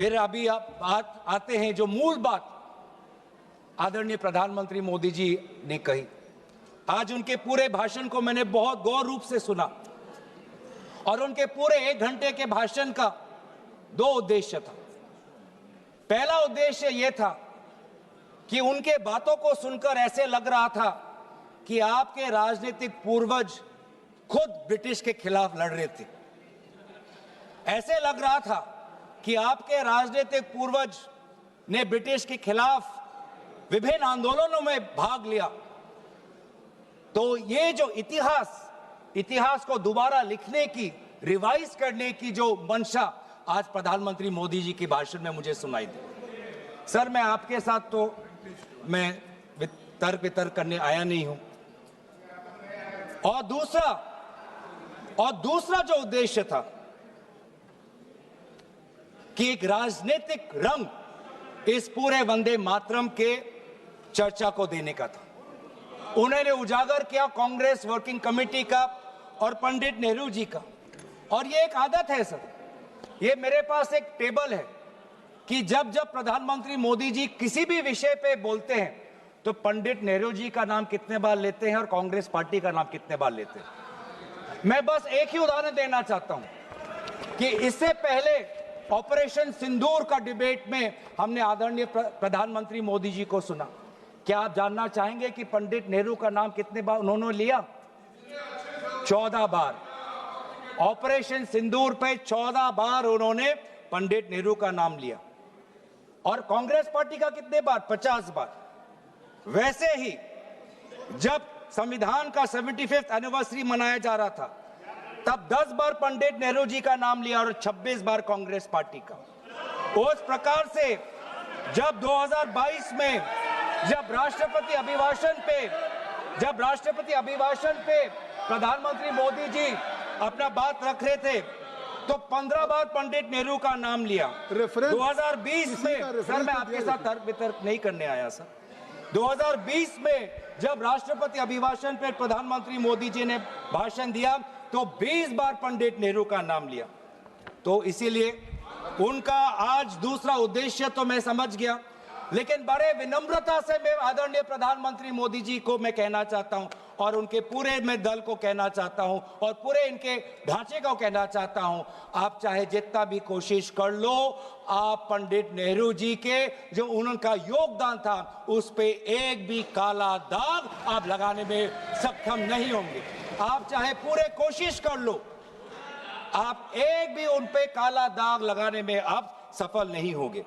फिर अभी आप आते हैं जो मूल बात आदरणीय प्रधानमंत्री मोदी जी ने कही। आज उनके पूरे भाषण को मैंने बहुत गौर रूप से सुना और उनके पूरे 1 घंटे के भाषण का 2 उद्देश्य था। पहला उद्देश्य यह था कि उनके बातों को सुनकर ऐसे लग रहा था कि आपके राजनीतिक पूर्वज खुद ब्रिटिश के खिलाफ लड़ रहे थे। ऐसे लग रहा था कि आपके राजनीतिक पूर्वज ने ब्रिटिश के खिलाफ विभिन्न आंदोलनों में भाग लिया। तो ये जो इतिहास को दोबारा लिखने की, रिवाइज करने की जो मंशा आज प्रधानमंत्री मोदी जी के भाषण में मुझे सुनाई दी। सर, मैं आपके साथ तो मैं तर्क वितर्क करने आया नहीं हूं। और दूसरा जो उद्देश्य था कि एक राजनीतिक रंग इस पूरे वंदे मातरम के चर्चा को देने का था। उन्होंने उजागर किया कांग्रेस वर्किंग कमेटी का और पंडित नेहरू जी का। और ये एक आदत है सर, ये मेरे पास एक टेबल है कि जब जब प्रधानमंत्री मोदी जी किसी भी विषय पे बोलते हैं तो पंडित नेहरू जी का नाम कितने बार लेते हैं और कांग्रेस पार्टी का नाम कितने बार लेते हैं। मैं बस एक ही उदाहरण देना चाहता हूं कि इससे पहले ऑपरेशन सिंदूर का डिबेट में हमने आदरणीय प्रधानमंत्री मोदी जी को सुना। क्या आप जानना चाहेंगे कि पंडित नेहरू का नाम कितने बार उन्होंने लिया? 14 बार। ऑपरेशन सिंदूर पे 14 बार उन्होंने पंडित नेहरू का नाम लिया। और कांग्रेस पार्टी का कितने बार? 50 बार। वैसे ही जब संविधान का 75th एनिवर्सरी मनाया जा रहा था तब 10 बार पंडित नेहरू जी का नाम लिया और 26 बार कांग्रेस पार्टी का। उस प्रकार से जब 2022 में जब राष्ट्रपति अभिभाषण पे प्रधानमंत्री मोदी जी अपना बात रख रहे थे तो 15 बार पंडित नेहरू का नाम लिया। 2020 में, सर मैं आपके साथ तर्क वितर्क नहीं करने आया सर, 2020 में जब राष्ट्रपति अभिभाषण पे प्रधानमंत्री मोदी जी ने भाषण दिया तो 20 बार पंडित नेहरू का नाम लिया। तो इसीलिए उनका आज दूसरा उद्देश्य तो मैं समझ गया, लेकिन बड़े विनम्रता से मैं आदरणीय प्रधानमंत्री मोदी जी को मैं कहना चाहता हूं और उनके पूरे मैं दल को कहना चाहता हूं और पूरे इनके ढांचे को कहना चाहता हूं, आप चाहे जितना भी कोशिश कर लो, आप पंडित नेहरू जी के जो उनका योगदान था उस पे एक भी काला दाग आप लगाने में सक्षम नहीं होंगे। आप चाहे पूरे कोशिश कर लो, आप एक भी उन पे काला दाग लगाने में आप सफल नहीं होंगे।